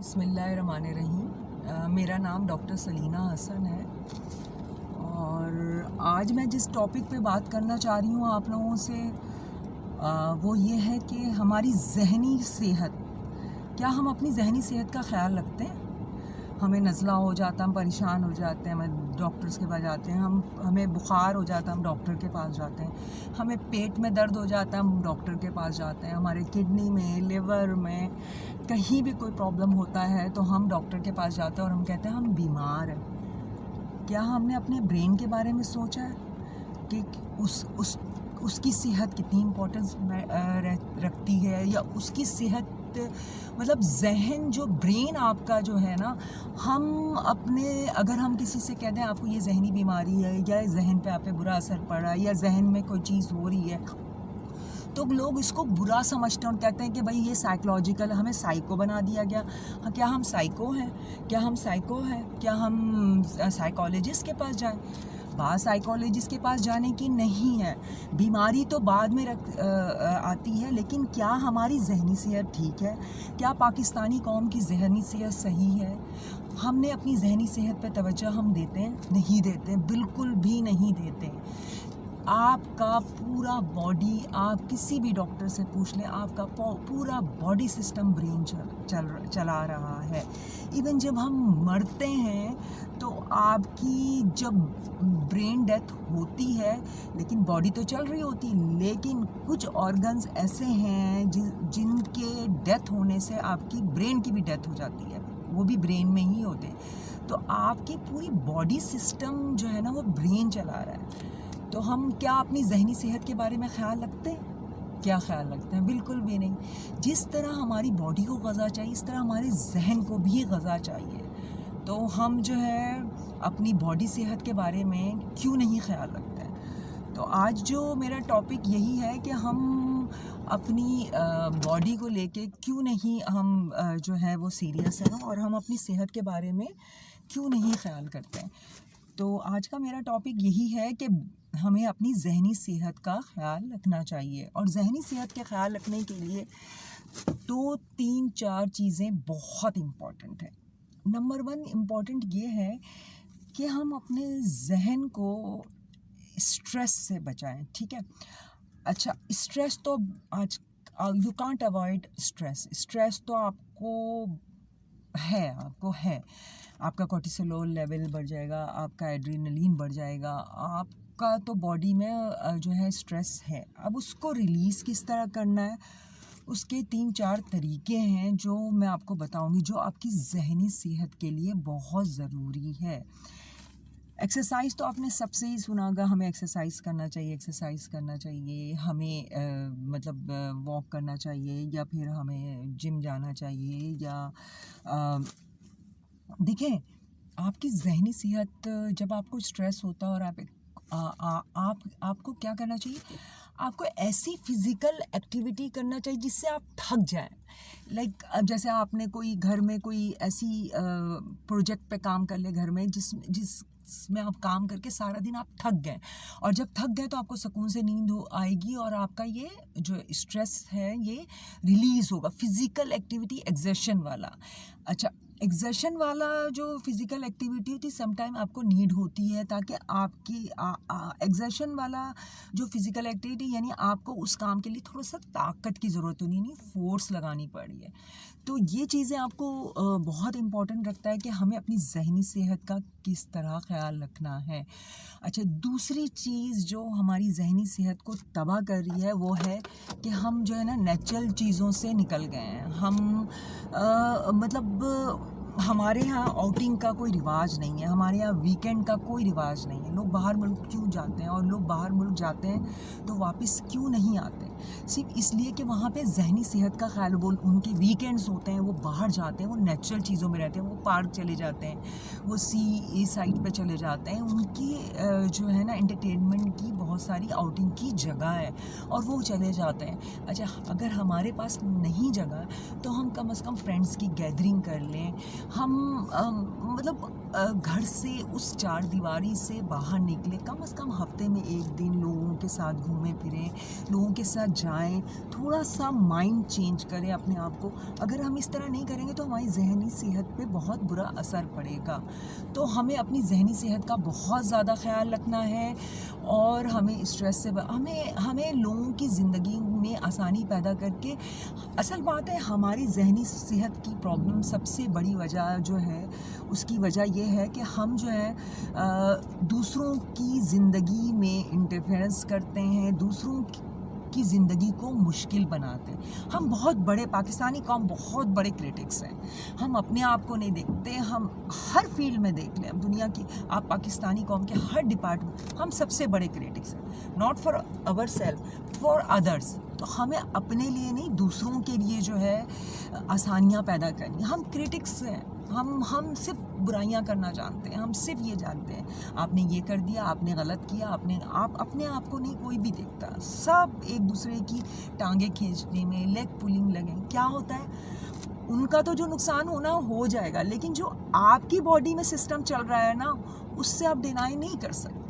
बिस्मिल्लाहिर्रहमानिर्रहीम। मेरा नाम डॉक्टर सलीना हसन है और आज मैं जिस टॉपिक पे बात करना चाह रही हूँ आप लोगों से वो ये है कि हमारी ज़हनी सेहत, क्या हम अपनी ज़हनी सेहत का ख्याल रखते हैं? हमें नज़ला हो जाता है, हम परेशान हो जाते हैं, हम डॉक्टर्स के पास जाते हैं, हमें बुखार हो जाता है, हम डॉक्टर के पास जाते हैं, हमें पेट में दर्द हो जाता है, हम डॉक्टर के पास जाते हैं, हमारे किडनी में, लिवर में कहीं भी कोई प्रॉब्लम होता है तो हम डॉक्टर के पास जाते हैं और हम कहते हैं हम बीमार हैं। क्या हमने अपने ब्रेन के बारे में सोचा है कि उसकी सेहत कितनी इम्पोर्टेंस रखती है, या उसकी सेहत मतलब जहन जो ब्रेन आपका जो है ना, हम अपने अगर हम किसी से कहते हैं आपको ये जहनी बीमारी है या जहन पे आप पे बुरा असर पड़ा है या जहन में कोई चीज़ हो रही है, तो लोग इसको बुरा समझते हैं और कहते हैं कि भाई ये साइकोलॉजिकल, हमें साइको बना दिया गया। हाँ, क्या हम साइको हैं? क्या हम साइकोलॉजिस्ट के पास जाएं? बात साइकोलॉजिस्ट के पास जाने की नहीं है, बीमारी तो बाद में आती है, लेकिन क्या हमारी जहनी सेहत ठीक है? क्या पाकिस्तानी कौम की जहनी सेहत सही है? हमने अपनी जहनी सेहत पर तवज्जो हम देते हैं? नहीं देते, बिल्कुल भी नहीं देते। आपका पूरा बॉडी, आप किसी भी डॉक्टर से पूछ लें, आपका पूरा बॉडी सिस्टम ब्रेन चला रहा है। इवन जब हम मरते हैं तो आपकी जब ब्रेन डेथ होती है, लेकिन बॉडी तो चल रही होती, लेकिन कुछ ऑर्गन्स ऐसे हैं जिनके डेथ होने से आपकी ब्रेन की भी डेथ हो जाती है, वो भी ब्रेन में ही होते हैं। तो आपकी पूरी बॉडी सिस्टम जो है ना, वो ब्रेन चला रहा है। तो हम क्या अपनी जहनी सेहत के बारे में ख्याल रखते हैं? क्या ख्याल रखते हैं? बिल्कुल भी नहीं। जिस तरह हमारी बॉडी को ग़ज़ा चाहिए, इस तरह हमारे जहन को भी ग़ज़ा चाहिए। तो हम जो है अपनी बॉडी सेहत के बारे में क्यों नहीं ख्याल रखते हैं? तो आज जो मेरा टॉपिक यही है कि हम अपनी बॉडी को लेके क्यों नहीं हम जो है वो सीरियस हैं और हम अपनी सेहत के बारे में क्यों नहीं ख्याल करते हैं। तो आज का मेरा टॉपिक यही है कि हमें अपनी जहनी सेहत का ख्याल रखना चाहिए, और जहनी सेहत के ख्याल रखने के लिए 2, 3, 4 चीज़ें बहुत इम्पॉर्टेंट हैं। नंबर 1 इम्पॉर्टेंट ये है कि हम अपने जहन को स्ट्रेस से बचाएं, ठीक है? अच्छा, स्ट्रेस तो आज यू कांट अवॉइड स्ट्रेस तो आपको है। आपका कोर्टिसोल लेवल बढ़ जाएगा, आपका एड्रेनलिन बढ़ जाएगा, आपका तो बॉडी में जो है स्ट्रेस है। अब उसको रिलीज़ किस तरह करना है, उसके 3-4 तरीके हैं जो मैं आपको बताऊंगी, जो आपकी जहनी सेहत के लिए बहुत ज़रूरी है। एक्सरसाइज तो आपने सबसे ही सुना होगा, हमें एक्सरसाइज करना चाहिए, हमें मतलब वॉक करना चाहिए, या फिर हमें जिम जाना चाहिए, या देखें, आपकी जहनी सेहत जब आपको स्ट्रेस होता है और आपको क्या करना चाहिए, आपको ऐसी फिज़िकल एक्टिविटी करना चाहिए जिससे आप थक जाएं। लाइक जैसे आपने कोई घर में कोई ऐसी प्रोजेक्ट पे काम कर ले घर में जिसमें आप काम करके सारा दिन आप थक गए, और जब थक गए तो आपको सुकून से नींद आएगी और आपका ये जो स्ट्रेस है ये रिलीज़ होगा। फिज़िकल एक्टिविटी एक्सर्शन वाला, अच्छा, एक्सर्शन वाला जो फिज़िकल एक्टिविटी होती है समटाइम आपको नीड होती है, ताकि आपकी एक्सर्शन वाला जो फिज़िकल एक्टिविटी, यानी आपको उस काम के लिए थोड़ा सा ताकत की ज़रूरत होनी, नहीं फोर्स लगानी पड़ी है। तो ये चीज़ें आपको बहुत इम्पोर्टेंट रखता है कि हमें अपनी जहनी सेहत का किस तरह ख्याल रखना है। अच्छा, दूसरी चीज़ जो हमारी जहनी सेहत को तबाह कर रही है वो है कि हम जो है ना नेचुरल चीज़ों से निकल गए हैं। हम मतलब हमारे यहाँ आउटिंग का कोई रिवाज नहीं है, हमारे यहाँ वीकेंड का कोई रिवाज नहीं है। लोग बाहर मुल्क क्यों जाते हैं, और लोग बाहर मुल्क जाते हैं तो वापस क्यों नहीं आते? सिर्फ इसलिए कि वहाँ पे जहनी सेहत का ख्याल, वो उनके वीकेंड्स होते हैं, वो बाहर जाते हैं, वो नेचुरल चीज़ों में रहते हैं, वो पार्क चले जाते हैं, वो सी साइड पे चले जाते हैं, उनकी जो है ना एंटरटेनमेंट की बहुत सारी आउटिंग की जगह है और वो चले जाते हैं। अच्छा, अगर हमारे पास नहीं जगह तो हम कम से कम फ्रेंड्स की गैदरिंग कर लें, ہم مطلب گھر سے اس چار دیواری سے باہر نکلے، کم از کم ہفتے میں ایک دن لوگوں کے ساتھ گھومیں پھریں، لوگوں کے ساتھ جائیں، تھوڑا سا مائنڈ چینج کریں اپنے آپ کو. اگر ہم اس طرح نہیں کریں گے تو ہماری ذہنی صحت پہ بہت برا اثر پڑے گا. تو ہمیں اپنی ذہنی صحت کا بہت زیادہ خیال رکھنا ہے، اور ہمیں اسٹریس سے ہمیں لوگوں کی زندگی میں آسانی پیدا کر کے، اصل بات ہے ہماری ذہنی صحت کی پرابلم سب سے بڑی وجہ جو ہے، اس کی وجہ یہ ہے کہ ہم جو ہے دوسروں کی زندگی میں انٹرفیئرنس کرتے ہیں، دوسروں کی زندگی کو مشکل بناتے ہیں. ہم بہت بڑے، پاکستانی قوم بہت بڑے کریٹکس ہیں. ہم اپنے آپ کو نہیں دیکھتے، ہم ہر فیلڈ میں دیکھ لیں دنیا کی، آپ پاکستانی قوم کے ہر ڈپارٹمنٹ، ہم سب سے بڑے کریٹکس ہیں. Not for our self, for others. تو ہمیں اپنے لیے نہیں، دوسروں کے لیے جو ہے آسانیاں پیدا کرنی. ہم کریٹکس ہیں، ہم صرف برائیاں کرنا جانتے ہیں، ہم صرف یہ جانتے ہیں آپ نے یہ کر دیا، آپ نے غلط کیا، آپ اپنے آپ کو نہیں کوئی بھی دیکھتا. سب ایک دوسرے کی ٹانگیں کھینچنے میں، لیگ پولنگ لگیں. کیا ہوتا ہے، ان کا تو جو نقصان ہونا ہو جائے گا، لیکن جو آپ کی باڈی میں سسٹم چل رہا ہے نا، اس سے آپ ڈینائی نہیں کر سکتے.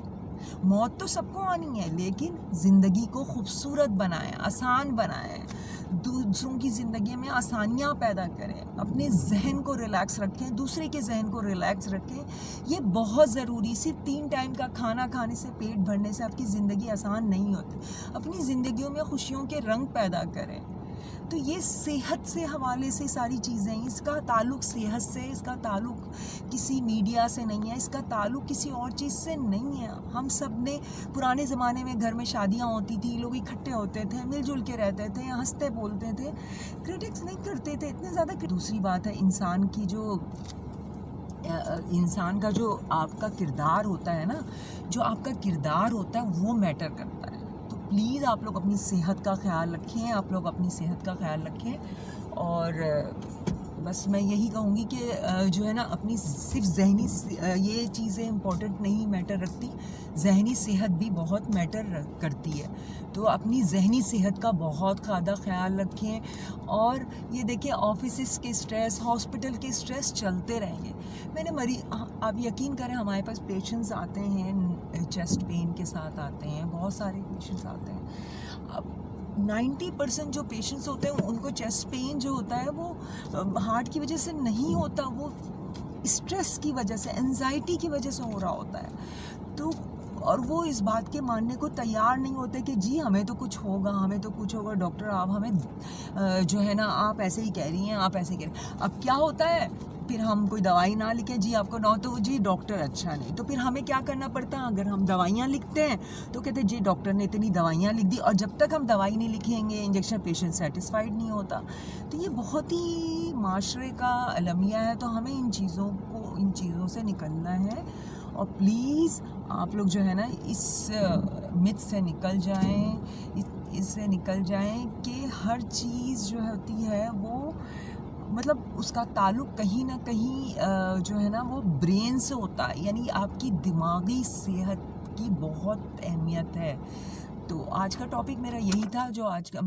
موت تو سب کو آنی ہے، لیکن زندگی کو خوبصورت بنائیں، آسان بنائیں، دوسروں کی زندگی میں آسانیاں پیدا کریں، اپنے ذہن کو ریلیکس رکھیں، دوسرے کے ذہن کو ریلیکس رکھیں. یہ بہت ضروری. صرف 3 ٹائم کا کھانا کھانے سے، پیٹ بھرنے سے آپ کی زندگی آسان نہیں ہوتی. اپنی زندگیوں میں خوشیوں کے رنگ پیدا کریں. تو یہ صحت سے حوالے سے ساری چیزیں، اس کا تعلق صحت سے، اس کا تعلق کسی میڈیا سے نہیں ہے، اس کا تعلق کسی اور چیز سے نہیں ہے. ہم سب نے پرانے زمانے میں گھر میں شادیاں ہوتی تھی، لوگ اکٹھے ہوتے تھے، مل جل کے رہتے تھے، ہنستے بولتے تھے، کرٹکس نہیں کرتے تھے اتنے زیادہ. دوسری بات ہے انسان کا جو آپ کا کردار ہوتا ہے نا، جو آپ کا کردار ہوتا ہے وہ میٹر کرتا ہے. تو پلیز آپ لوگ اپنی صحت کا خیال رکھیں، اور بس میں یہی کہوں گی کہ جو ہے نا، اپنی صرف ذہنی یہ چیزیں امپورٹنٹ نہیں میٹر رکھتی، ذہنی صحت بھی بہت میٹر کرتی ہے. تو اپنی ذہنی صحت کا بہت زیادہ خیال رکھیں. اور یہ دیکھیں، آفیسز کے اسٹریس، ہاسپٹل کے اسٹریس چلتے رہیں گے. آپ یقین کریں، ہمارے پاس پیشنٹس آتے ہیں چیسٹ پین کے ساتھ آتے ہیں، بہت سارے پیشنٹس آتے ہیں. اب 90% جو پیشنٹس ہوتے ہیں ان کو چیسٹ پین جو ہوتا ہے وہ ہارٹ کی وجہ سے نہیں ہوتا، وہ اسٹریس کی وجہ سے، انزائٹی کی وجہ سے ہو رہا ہوتا ہے. اور وہ اس بات کے ماننے کو تیار نہیں ہوتے کہ جی ہمیں تو کچھ ہوگا ڈاکٹر، آپ ہمیں جو ہے نا، آپ ایسے ہی کہہ رہی ہیں، آپ ایسے کہہ رہی ہیں. اب کیا ہوتا ہے، پھر ہم کوئی دوائی نہ لکھیں، جی آپ کو نہ تو جی ڈاکٹر اچھا نہیں. تو پھر ہمیں کیا کرنا پڑتا ہے، اگر ہم دوائیاں لکھتے ہیں تو کہتے ہیں جی ڈاکٹر نے اتنی دوائیاں لکھ دی، اور جب تک ہم دوائی نہیں لکھیں گے انجیکشن، پیشنٹ سیٹسفائیڈ نہیں ہوتا. تو یہ بہت ہی معاشرے کا المیہ ہے. تو ہمیں ان چیزوں سے نکلنا ہے. اور پلیز آپ لوگ جو ہے نا، اس مت سے نکل جائیں کہ ہر چیز جو ہوتی ہے وہ مطلب اس کا تعلق کہیں نہ کہیں جو ہے نا وہ برین سے ہوتا ہے. یعنی آپ کی دماغی صحت کی بہت اہمیت ہے. تو آج کا ٹاپک میرا یہی تھا، جو آج کا